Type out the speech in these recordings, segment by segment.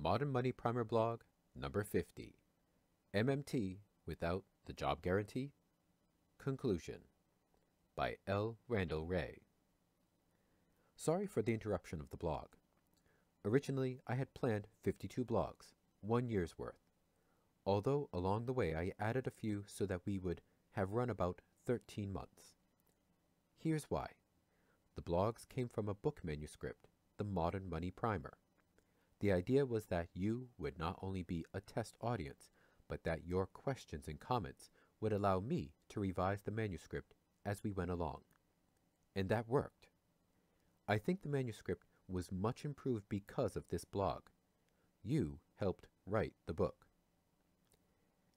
Modern Money Primer blog number 50. MMT without the job guarantee? Conclusion by Randall Wray. Sorry for the interruption of the blog. Originally, I had planned 52 blogs, 1 year's worth, although along the way I added a few so that we would have run about 13 months. Here's why. The blogs came from a book manuscript, The Modern Money Primer. The idea was that you would not only be a test audience, but that your questions and comments would allow me to revise the manuscript as we went along. And that worked. I think the manuscript was much improved because of this blog. You helped write the book.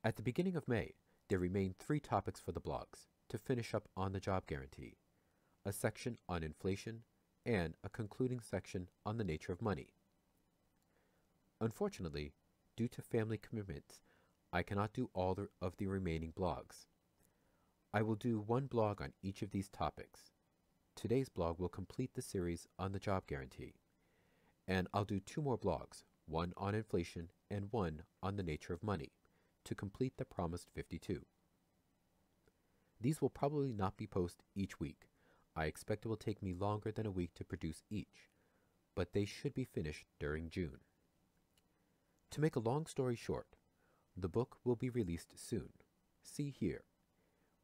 At the beginning of May, there remained 3 topics for the blogs to finish up on the job guarantee, a section on inflation, and a concluding section on the nature of money. Unfortunately, due to family commitments, I cannot do all of the remaining blogs. I will do 1 blog on each of these topics. Today's blog will complete the series on the job guarantee, and I'll do 2 more blogs, 1 on inflation and 1 on the nature of money, to complete the promised 52. These will probably not be posted each week. I expect it will take me longer than a week to produce each, but they should be finished during June. To make a long story short, the book will be released soon. See here.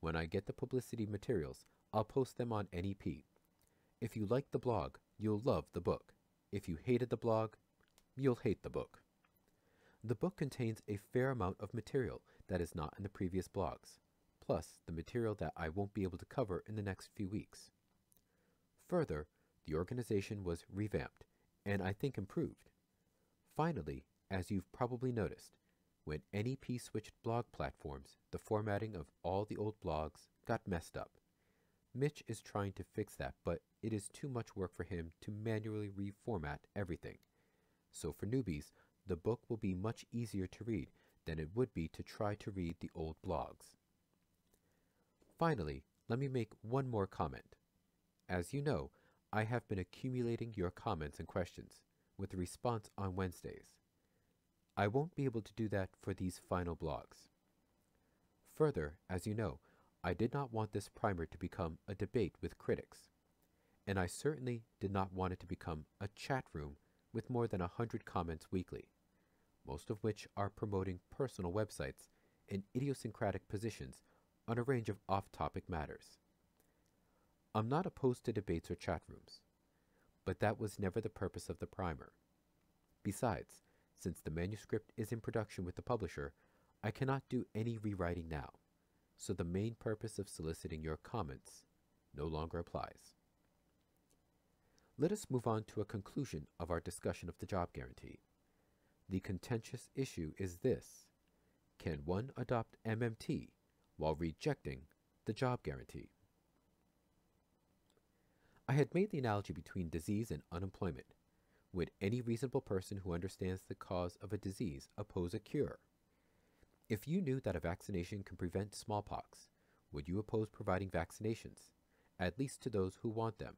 When I get the publicity materials, I'll post them on NEP. If you like the blog, you'll love the book. If you hated the blog, you'll hate the book. The book contains a fair amount of material that is not in the previous blogs, plus the material that I won't be able to cover in the next few weeks. Further, the organization was revamped, and I think improved. Finally, as you've probably noticed, when NEP switched blog platforms, the formatting of all the old blogs got messed up. Mitch is trying to fix that, but it is too much work for him to manually reformat everything. So for newbies, the book will be much easier to read than it would be to try to read the old blogs. Finally, let me make 1 more comment. As you know, I have been accumulating your comments and questions, with a response on Wednesdays. I won't be able to do that for these final blogs. Further, as you know, I did not want this primer to become a debate with critics, and I certainly did not want it to become a chat room with more than 100 comments weekly, most of which are promoting personal websites and idiosyncratic positions on a range of off-topic matters. I'm not opposed to debates or chat rooms, but that was never the purpose of the primer. Besides, since the manuscript is in production with the publisher, I cannot do any rewriting now, so the main purpose of soliciting your comments no longer applies. Let us move on to a conclusion of our discussion of the job guarantee. The contentious issue is this: can one adopt MMT while rejecting the job guarantee? I had made the analogy between disease and unemployment. Would any reasonable person who understands the cause of a disease oppose a cure? If you knew that a vaccination can prevent smallpox, would you oppose providing vaccinations, at least to those who want them?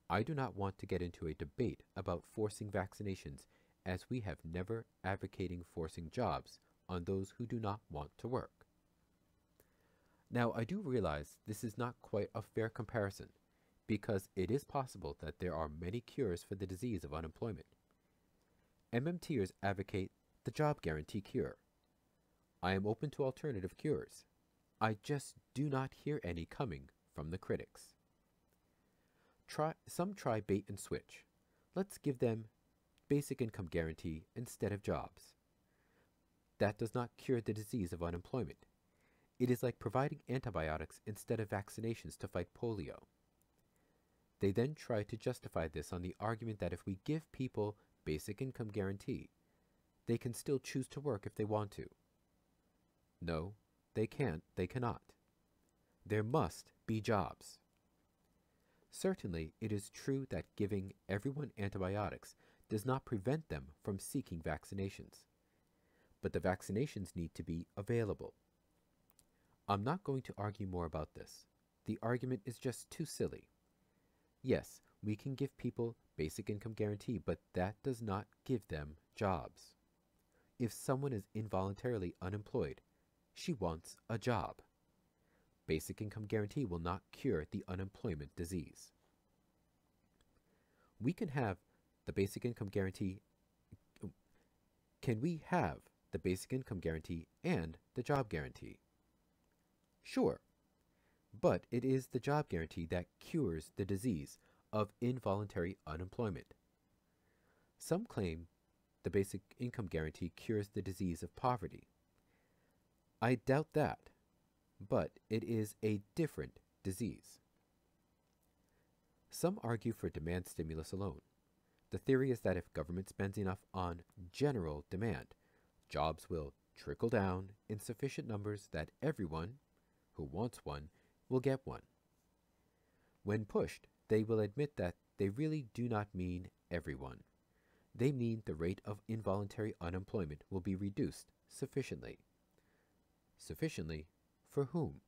I do not want to get into a debate about forcing vaccinations, as we have never advocating forcing jobs on those who do not want to work. Now, I do realize this is not quite a fair comparison, because it is possible that there are many cures for the disease of unemployment. MMTers advocate the job guarantee cure. I am open to alternative cures. I just do not hear any coming from the critics. Some try bait and switch. Let's give them basic income guarantee instead of jobs. That does not cure the disease of unemployment. It is like providing antibiotics instead of vaccinations to fight polio. They then try to justify this on the argument that if we give people basic income guarantee, they can still choose to work if they want to. No, they can't, they cannot. There must be jobs. Certainly, it is true that giving everyone antibiotics does not prevent them from seeking vaccinations, but the vaccinations need to be available. I'm not going to argue more about this. The argument is just too silly. Yes, We can give people basic income guarantee, but that does not give them jobs. If someone is involuntarily unemployed, she wants a job. Basic income guarantee will not cure the unemployment disease. We can have the basic income guarantee. Can we have the basic income guarantee and the job guarantee? Sure, but it is the job guarantee that cures the disease of involuntary unemployment. Some claim the basic income guarantee cures the disease of poverty. I doubt that, but it is a different disease. Some argue for demand stimulus alone. The theory is that if government spends enough on general demand, jobs will trickle down in sufficient numbers that everyone who wants one will get one. When pushed, they will admit that they really do not mean everyone. They mean the rate of involuntary unemployment will be reduced sufficiently. Sufficiently for whom?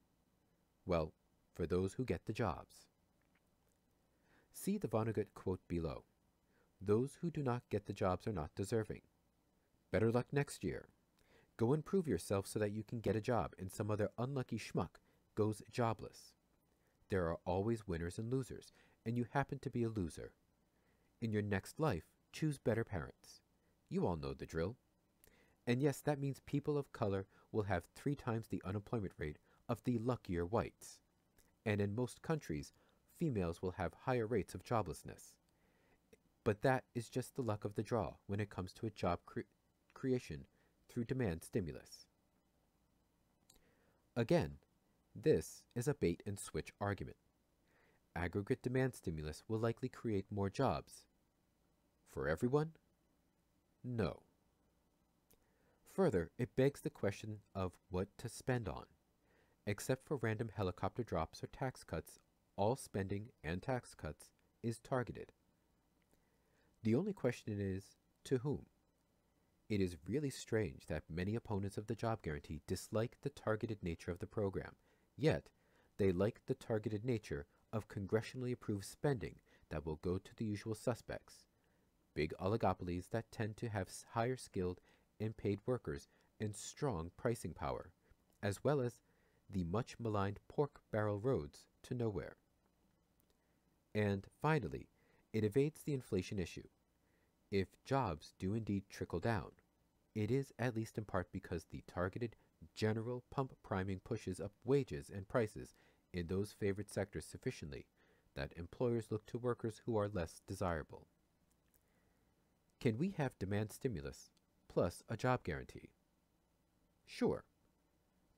Well, for those who get the jobs. See the Vonnegut quote below. Those who do not get the jobs are not deserving. Better luck next year. Go and prove yourself so that you can get a job and some other unlucky schmuck goes jobless. There are always winners and losers, and you happen to be a loser. In your next life, choose better parents. You all know the drill. And yes, that means people of color will have 3 times the unemployment rate of the luckier whites. And in most countries, females will have higher rates of joblessness. But that is just the luck of the draw when it comes to a job creation through demand stimulus. Again, this is a bait and switch argument. Aggregate demand stimulus will likely create more jobs. For everyone? No. Further, it begs the question of what to spend on. Except for random helicopter drops or tax cuts, all spending and tax cuts is targeted. The only question is, to whom? It is really strange that many opponents of the job guarantee dislike the targeted nature of the program, yet they like the targeted nature of congressionally approved spending that will go to the usual suspects, big oligopolies that tend to have higher skilled and paid workers and strong pricing power, as well as the much maligned pork barrel roads to nowhere. And finally, it evades the inflation issue. If jobs do indeed trickle down, it is at least in part because the targeted general pump priming pushes up wages and prices in those favored sectors sufficiently that employers look to workers who are less desirable. Can we have demand stimulus plus a job guarantee? Sure,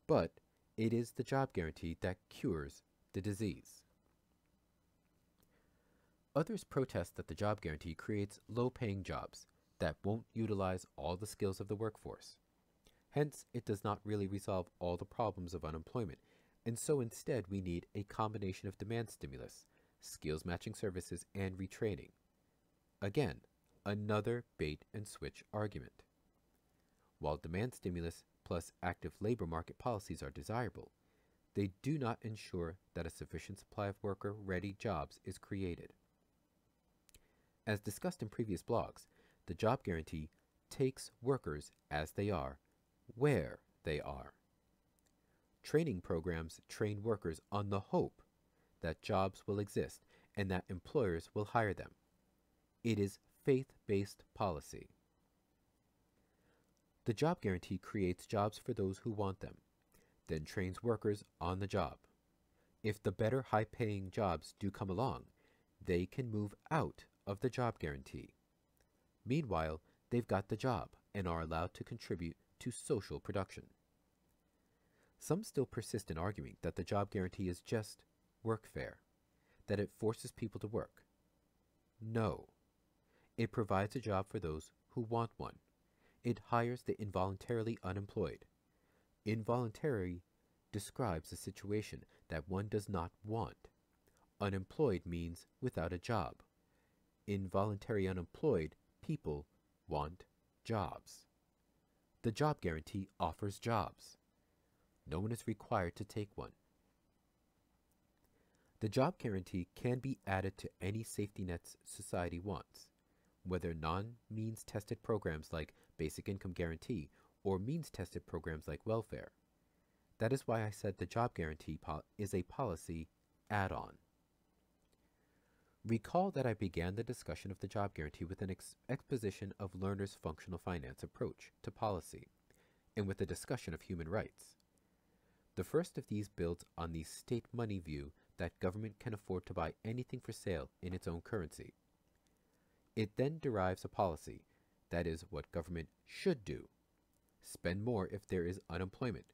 but it is the job guarantee that cures the disease. Others protest that the job guarantee creates low-paying jobs that won't utilize all the skills of the workforce. Hence, it does not really resolve all the problems of unemployment, and so instead we need a combination of demand stimulus, skills matching services, and retraining. Again, another bait and switch argument. While demand stimulus plus active labor market policies are desirable, they do not ensure that a sufficient supply of worker-ready jobs is created. As discussed in previous blogs, the job guarantee takes workers as they are, where they are. Training programs train workers on the hope that jobs will exist and that employers will hire them. It is faith-based policy. The job guarantee creates jobs for those who want them, then trains workers on the job. If the better high-paying jobs do come along, they can move out of the job guarantee. Meanwhile, they've got the job and are allowed to contribute to social production. Some still persist in arguing that the job guarantee is just workfare, that it forces people to work. No. It provides a job for those who want one. It hires the involuntarily unemployed. Involuntary describes a situation that one does not want. Unemployed means without a job. Involuntary unemployed people want jobs. The job guarantee offers jobs. No one is required to take one. The job guarantee can be added to any safety nets society wants, whether non-means tested programs like basic income guarantee or means tested programs like welfare. That is why I said the job guarantee is a policy add-on. Recall that I began the discussion of the job guarantee with an exposition of Lerner's functional finance approach to policy, and with a discussion of human rights. The first of these builds on the state money view that government can afford to buy anything for sale in its own currency. It then derives a policy, that is, what government should do. Spend more if there is unemployment.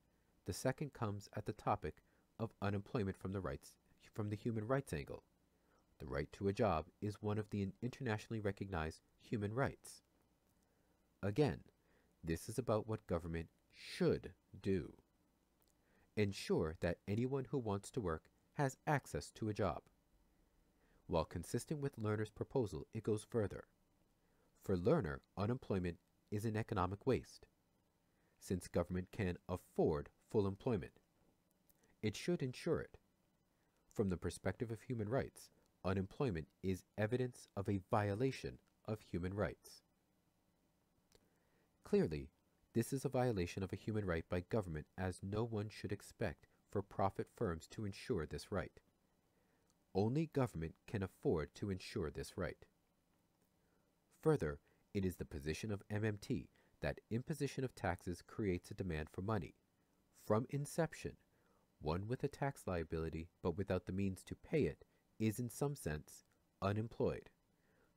The second comes at the topic of unemployment from the human rights angle. The right to a job is one of the internationally recognized human rights. Again, this is about what government should do. Ensure that anyone who wants to work has access to a job. While consistent with Lerner's proposal, it goes further. For Lerner, unemployment is an economic waste, since government can afford full employment. It should ensure it. From the perspective of human rights, unemployment is evidence of a violation of human rights. Clearly, this is a violation of a human right by government, as no one should expect for-profit firms to ensure this right. Only government can afford to ensure this right. Further, it is the position of MMT that imposition of taxes creates a demand for money. From inception, one with a tax liability but without the means to pay it is in some sense unemployed,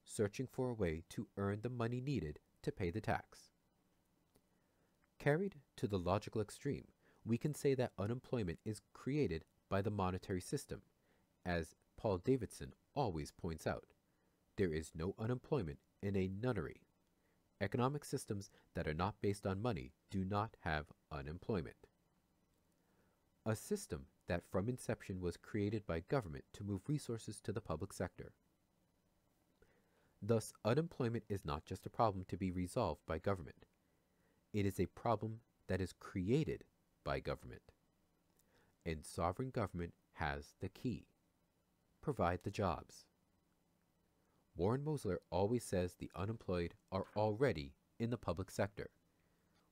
searching for a way to earn the money needed to pay the tax. Carried to the logical extreme, we can say that unemployment is created by the monetary system. As Paul Davidson always points out, there is no unemployment in a nunnery. Economic systems that are not based on money do not have unemployment. A system that from inception was created by government to move resources to the public sector. Thus, unemployment is not just a problem to be resolved by government. It is a problem that is created by government. And sovereign government has the key. Provide the jobs. Warren Mosler always says the unemployed are already in the public sector.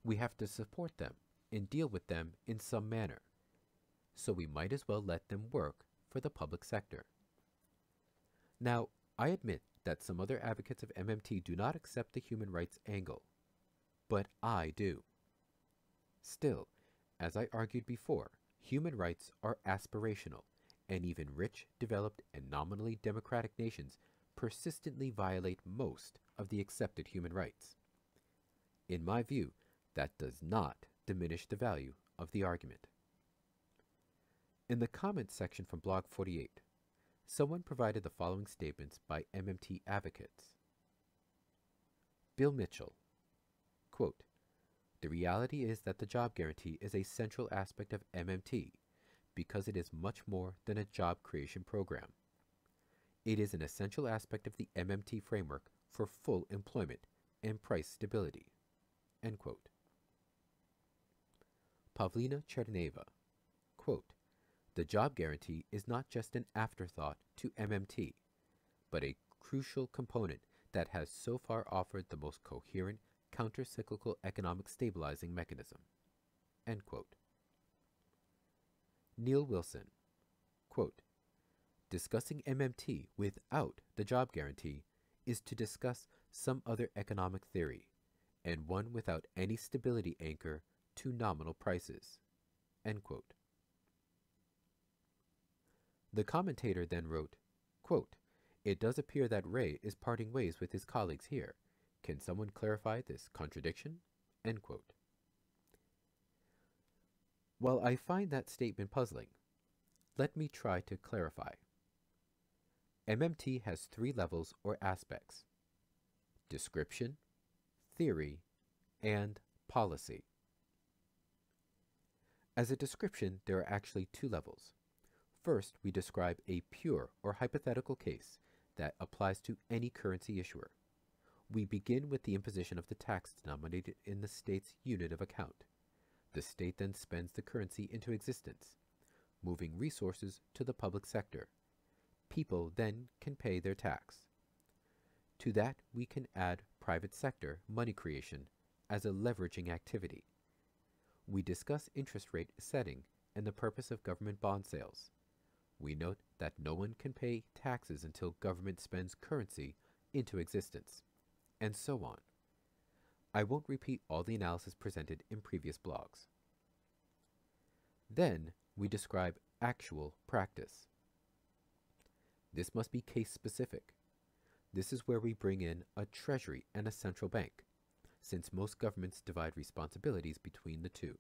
We have to support them and deal with them in some manner. So we might as well let them work for the public sector. Now, I admit that some other advocates of MMT do not accept the human rights angle, but I do. Still, as I argued before, human rights are aspirational, and even rich, developed, and nominally democratic nations persistently violate most of the accepted human rights. In my view, that does not diminish the value of the argument. In the comments section from Blog 48, someone provided the following statements by MMT advocates. Bill Mitchell, quote, "The reality is that the job guarantee is a central aspect of MMT because it is much more than a job creation program. It is an essential aspect of the MMT framework for full employment and price stability." End quote. Pavlina Cherneva, quote, "The job guarantee is not just an afterthought to MMT, but a crucial component that has so far offered the most coherent counter-cyclical economic stabilizing mechanism." End quote. Neil Wilson, quote, "Discussing MMT without the job guarantee is to discuss some other economic theory, and one without any stability anchor to nominal prices." End quote. The commentator then wrote, quote, "It does appear that Wray is parting ways with his colleagues here. Can someone clarify this contradiction?" End quote. While I find that statement puzzling, let me try to clarify. MMT has three levels or aspects: description, theory, and policy. As a description, there are actually two levels. First, we describe a pure or hypothetical case that applies to any currency issuer. We begin with the imposition of the tax denominated in the state's unit of account. The state then spends the currency into existence, moving resources to the public sector, people then can pay their tax. To that we can add private sector money creation as a leveraging activity. We discuss interest rate setting and the purpose of government bond sales. We note that no one can pay taxes until government spends currency into existence, and so on. I won't repeat all the analysis presented in previous blogs. Then we describe actual practice. This must be case specific. This is where we bring in a treasury and a central bank, since most governments divide responsibilities between the two.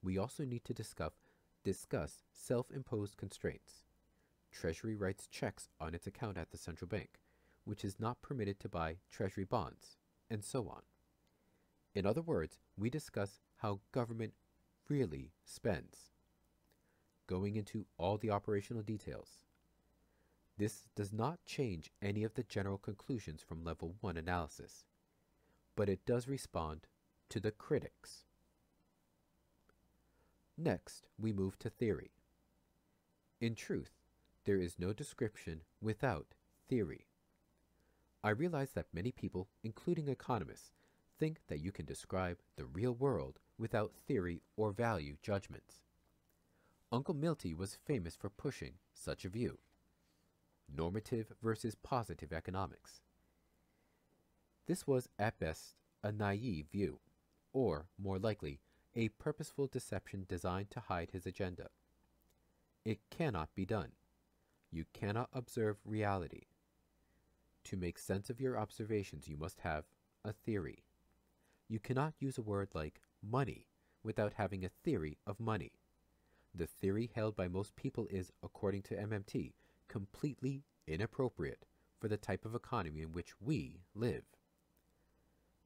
We also need to discuss self-imposed constraints. Treasury writes checks on its account at the central bank, which is not permitted to buy treasury bonds, and so on. In other words, we discuss how government really spends, going into all the operational details. This does not change any of the general conclusions from level 1 analysis, but it does respond to the critics. Next, we move to theory. In truth, there is no description without theory. I realize that many people, including economists, think that you can describe the real world without theory or value judgments. Uncle Milty was famous for pushing such a view. Normative versus positive economics. This was at best a naive view, or more likely, a purposeful deception designed to hide his agenda. It cannot be done. You cannot observe reality. To make sense of your observations, you must have a theory. You cannot use a word like money without having a theory of money. The theory held by most people is, according to MMT, completely inappropriate for the type of economy in which we live.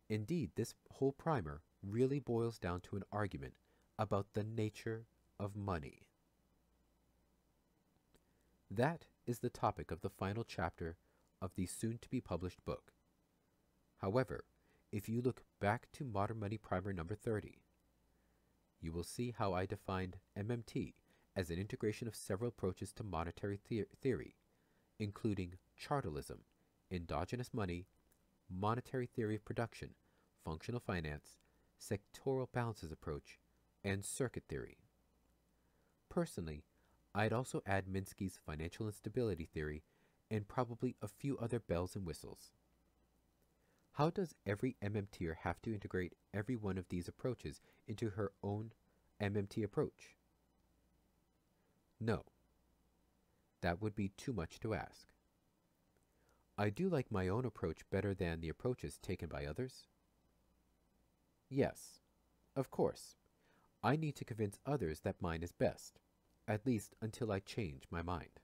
Indeed, this whole primer really boils down to an argument about the nature of money. That is the topic of the final chapter of the soon-to-be-published book. However, if you look back to Modern Money Primer number 30, you will see how I defined MMT as an integration of several approaches to monetary theory, including chartalism, endogenous money, monetary theory of production, functional finance, sectoral balances approach, and circuit theory. Personally, I'd also add Minsky's financial instability theory and probably a few other bells and whistles. How does every MMTer have to integrate every one of these approaches into her own MMT approach? No. That would be too much to ask. I do like my own approach better than the approaches taken by others. Yes, of course. I need to convince others that mine is best, at least until I change my mind.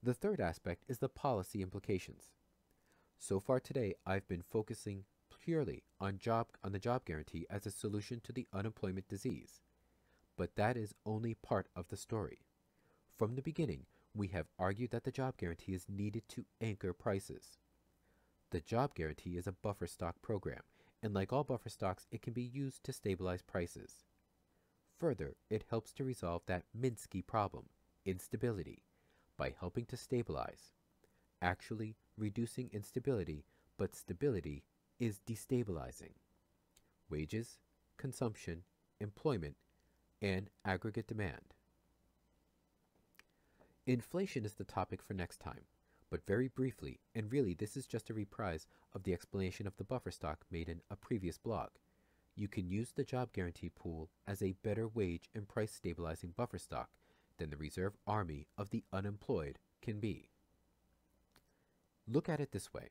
The third aspect is the policy implications. So far today, I've been focusing purely on the job guarantee as a solution to the unemployment disease. But that is only part of the story. From the beginning, we have argued that the job guarantee is needed to anchor prices. The job guarantee is a buffer stock program, and like all buffer stocks, it can be used to stabilize prices. Further, it helps to resolve that Minsky problem, instability, by helping to stabilize, actually reducing instability, but stability is destabilizing wages, consumption, employment, and aggregate demand. Inflation is the topic for next time, but very briefly, and really this is just a reprise of the explanation of the buffer stock made in a previous blog. You can use the job guarantee pool as a better wage and price stabilizing buffer stock than the reserve army of the unemployed can be. Look at it this way.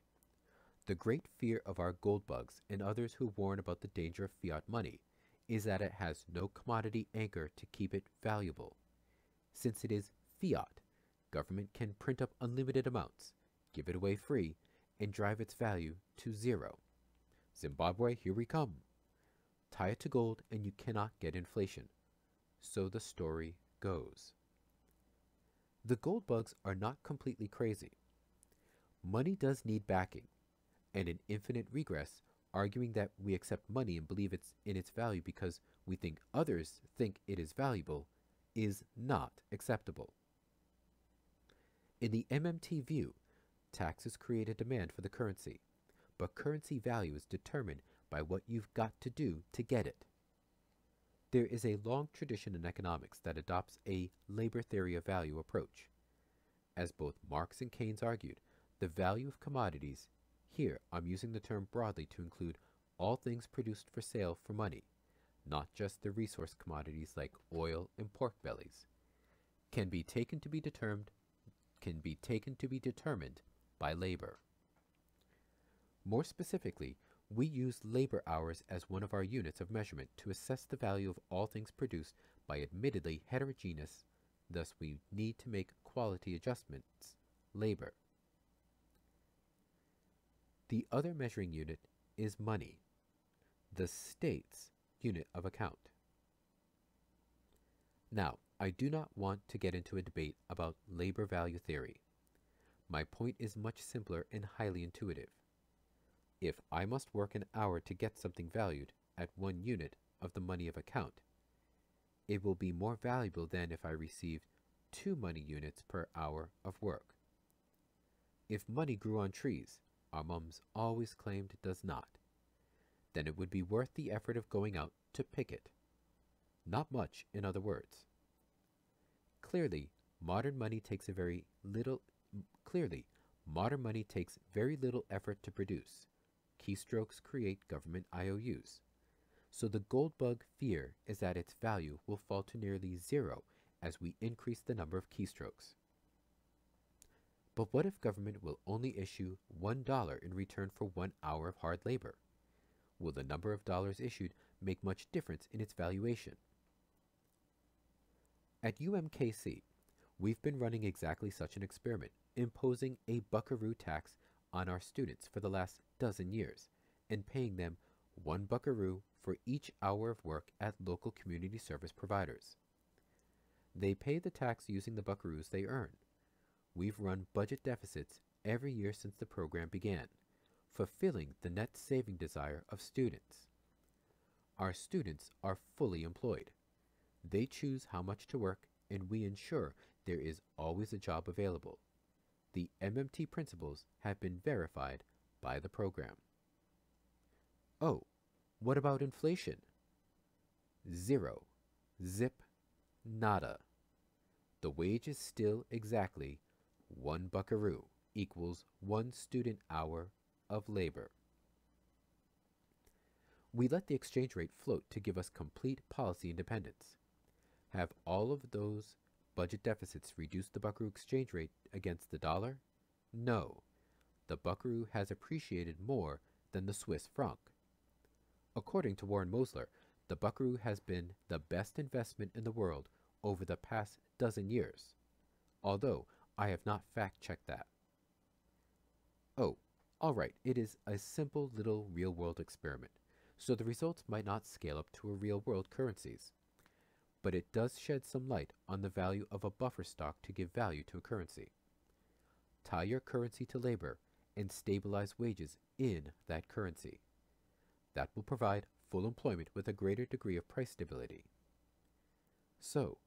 The great fear of our gold bugs and others who warn about the danger of fiat money is that it has no commodity anchor to keep it valuable. Since it is fiat, government can print up unlimited amounts, give it away free, and drive its value to zero. Zimbabwe, here we come. Tie it to gold and you cannot get inflation. So the story goes. The gold bugs are not completely crazy. Money does need backing, and an infinite regress, arguing that we accept money and believe it's in its value because we think others think it is valuable, is not acceptable. In the MMT view, taxes create a demand for the currency, but currency value is determined by what you've got to do to get it. There is a long tradition in economics that adopts a labor theory of value approach. As both Marx and Keynes argued, the value of commodities, here I'm using the term broadly to include all things produced for sale for money, not just the resource commodities like oil and pork bellies, can be taken to be determined by labor. More specifically, we use labor hours as one of our units of measurement to assess the value of all things produced by admittedly heterogeneous, thus we need to make quality adjustments, labor. The other measuring unit is money, the state's unit of account. Now, I do not want to get into a debate about labor value theory. My point is much simpler and highly intuitive. If I must work an hour to get something valued at 1 unit of the money of account, it will be more valuable than if I received 2 money units per hour of work. If money grew on trees, our mums always claimed it does not, then it would be worth the effort of going out to pick it. Not much, in other words. Clearly, modern money takes very little effort to produce. Keystrokes create government IOUs. So the gold bug fear is that its value will fall to nearly zero as we increase the number of keystrokes. But what if government will only issue $1 in return for 1 hour of hard labor? Will the number of dollars issued make much difference in its valuation? At UMKC, we've been running exactly such an experiment, imposing a buckaroo tax on our students for the last dozen years and paying them 1 buckaroo for each hour of work at local community service providers. They pay the tax using the buckaroos they earn. We've run budget deficits every year since the program began, fulfilling the net saving desire of students. Our students are fully employed. They choose how much to work, and we ensure there is always a job available. The MMT principles have been verified by the program. Oh, what about inflation? Zero. Zip. Nada. The wage is still exactly 1 buckaroo equals 1 student hour of labor. We let the exchange rate float to give us complete policy independence. Have all of those budget deficits reduced the buckaroo exchange rate against the dollar? No. The buckaroo has appreciated more than the Swiss franc. According to Warren Mosler, the buckaroo has been the best investment in the world over the past dozen years, although I have not fact-checked that. Oh, all right, it is a simple little real-world experiment, so the results might not scale up to a real-world currencies. But it does shed some light on the value of a buffer stock to give value to a currency. Tie your currency to labor and stabilize wages in that currency. That will provide full employment with a greater degree of price stability. So,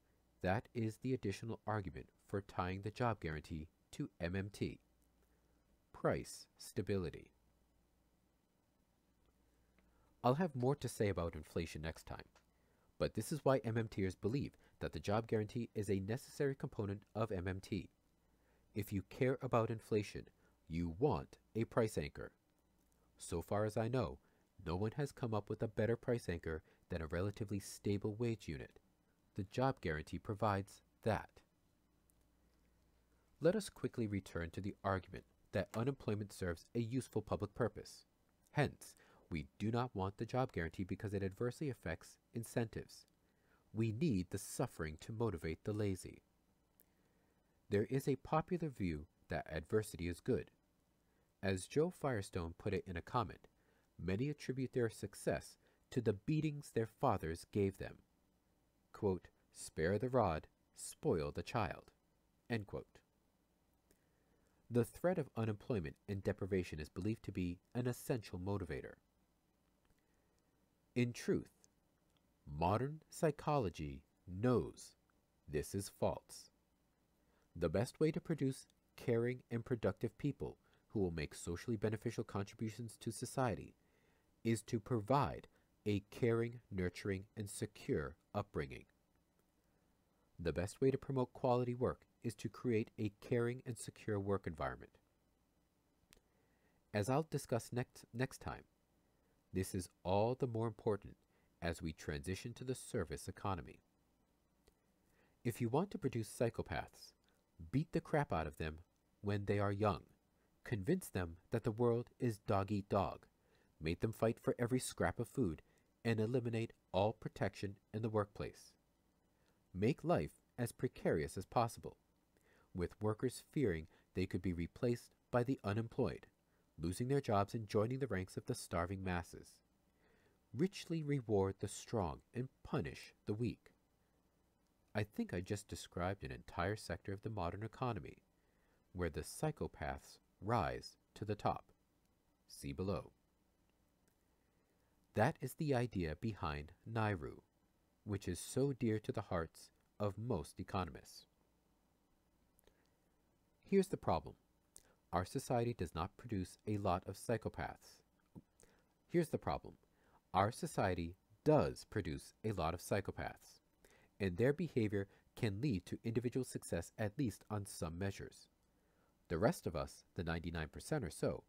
that is the additional argument for tying the job guarantee to MMT. Price stability. I'll have more to say about inflation next time, but this is why MMTers believe that the job guarantee is a necessary component of MMT. If you care about inflation, you want a price anchor. So far as I know, no one has come up with a better price anchor than a relatively stable wage unit. The job guarantee provides that. Let us quickly return to the argument that unemployment serves a useful public purpose. Hence, we do not want the job guarantee because it adversely affects incentives. We need the suffering to motivate the lazy. There is a popular view that adversity is good. As Joe Firestone put it in a comment, many attribute their success to the beatings their fathers gave them. Quote, "Spare the rod, spoil the child." End quote. The threat of unemployment and deprivation is believed to be an essential motivator. In truth, modern psychology knows this is false. The best way to produce caring and productive people who will make socially beneficial contributions to society is to provide a caring, nurturing, and secure upbringing. The best way to promote quality work is to create a caring and secure work environment. As I'll discuss next time, this is all the more important as we transition to the service economy. If you want to produce psychopaths, beat the crap out of them when they are young. Convince them that the world is dog eat dog. Make them fight for every scrap of food and eliminate all protection in the workplace. Make life as precarious as possible, with workers fearing they could be replaced by the unemployed, losing their jobs and joining the ranks of the starving masses. Richly reward the strong and punish the weak. I think I just described an entire sector of the modern economy, where the psychopaths rise to the top. See below. That is the idea behind Nairu, which is so dear to the hearts of most economists. Here's the problem. Our society does not produce a lot of psychopaths. Here's the problem. Our society does produce a lot of psychopaths, and their behavior can lead to individual success at least on some measures. The rest of us, the 99% or so,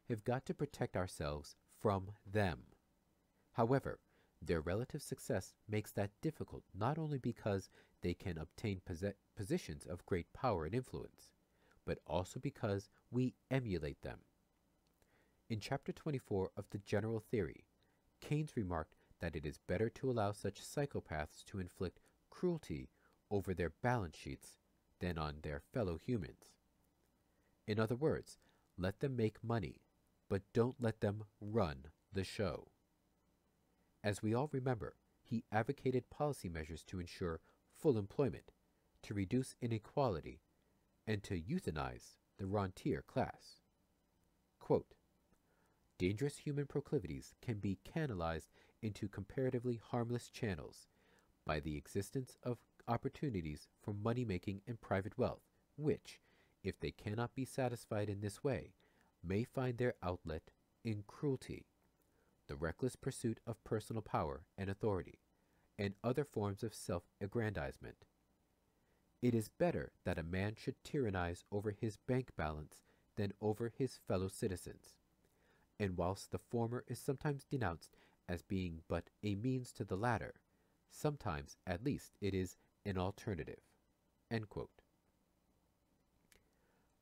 have got to protect ourselves from them. However, their relative success makes that difficult not only because they can obtain positions of great power and influence, but also because we emulate them. In Chapter 24 of the General Theory, Keynes remarked that it is better to allow such psychopaths to inflict cruelty over their balance sheets than on their fellow humans. In other words, let them make money, but don't let them run the show. As we all remember, he advocated policy measures to ensure full employment, to reduce inequality, and to euthanize the rentier class. Quote, dangerous human proclivities can be canalized into comparatively harmless channels by the existence of opportunities for money-making and private wealth, which, if they cannot be satisfied in this way, may find their outlet in cruelty, the reckless pursuit of personal power and authority, and other forms of self-aggrandizement. It is better that a man should tyrannize over his bank balance than over his fellow citizens, and whilst the former is sometimes denounced as being but a means to the latter, sometimes at least it is an alternative. End quote.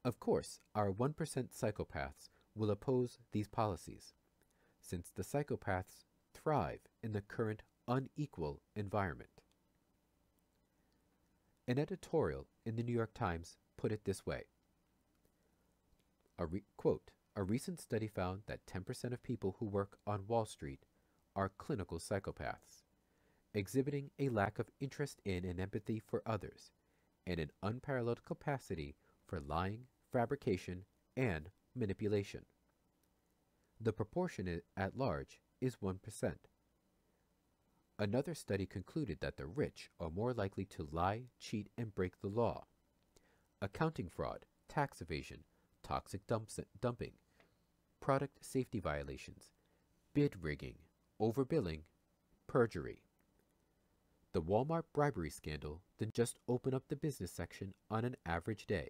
Of course, our 1% psychopaths will oppose these policies, since the psychopaths thrive in the current unequal environment. An editorial in the New York Times put it this way. Quote, a recent study found that 10% of people who work on Wall Street are clinical psychopaths, exhibiting a lack of interest in and empathy for others, and an unparalleled capacity for lying, fabrication, and manipulation. The proportion at large is 1%. Another study concluded that the rich are more likely to lie, cheat, and break the law. Accounting fraud, tax evasion, toxic dumping, product safety violations, bid rigging, overbilling, perjury. The Walmart bribery scandal didn't just open up the business section on an average day.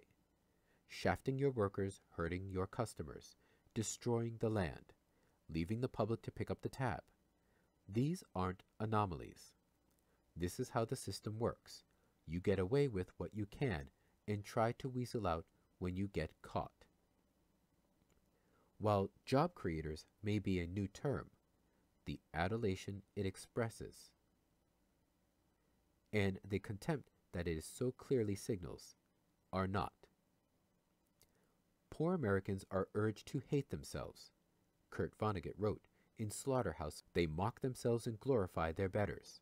Shafting your workers, hurting your customers, destroying the land, leaving the public to pick up the tab. These aren't anomalies. This is how the system works. You get away with what you can and try to weasel out when you get caught. While job creators may be a new term, the adulation it expresses and the contempt that it so clearly signals are not. Poor Americans are urged to hate themselves. Kurt Vonnegut wrote, in Slaughterhouse, they mock themselves and glorify their betters.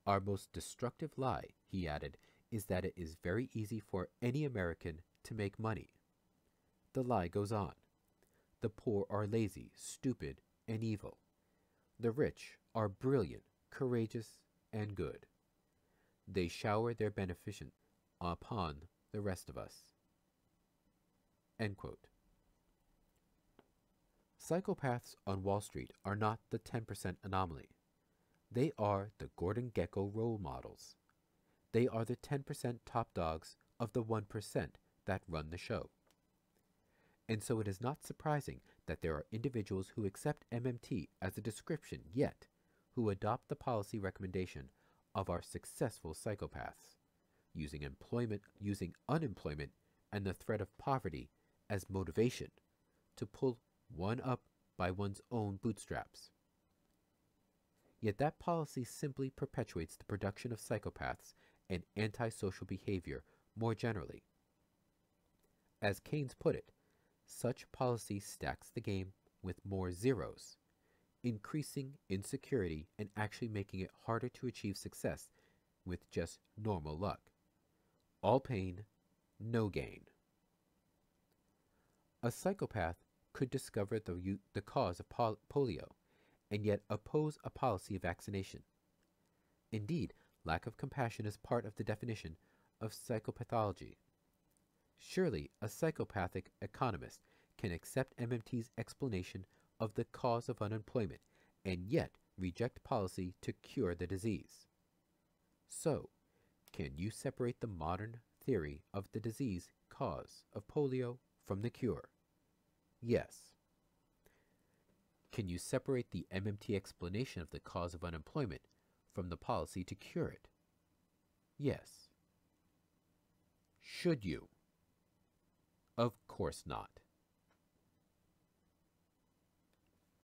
Our most destructive lie, he added, is that it is very easy for any American to make money. The lie goes on. The poor are lazy, stupid, and evil. The rich are brilliant, courageous, and good. They shower their beneficence upon the rest of us. End quote. Psychopaths on Wall Street are not the 10% anomaly. They are the Gordon Gekko role models. They are the 10% top dogs of the 1% that run the show. And so it is not surprising that there are individuals who accept MMT as a description, yet who adopt the policy recommendation of our successful psychopaths, using unemployment and the threat of poverty as motivation to pull one up by one's own bootstraps. Yet that policy simply perpetuates the production of psychopaths and antisocial behavior more generally. As Keynes put it, such policy stacks the game with more zeros, increasing insecurity and actually making it harder to achieve success with just normal luck. All pain, no gain. A psychopath could discover the cause of polio and yet oppose a policy of vaccination. Indeed, lack of compassion is part of the definition of psychopathology. Surely, a psychopathic economist can accept MMT's explanation of the cause of unemployment and yet reject policy to cure the disease. So, can you separate the modern theory of the disease cause of polio from the cure? Yes. Can you separate the MMT explanation of the cause of unemployment from the policy to cure it? Yes. Should you? Of course not.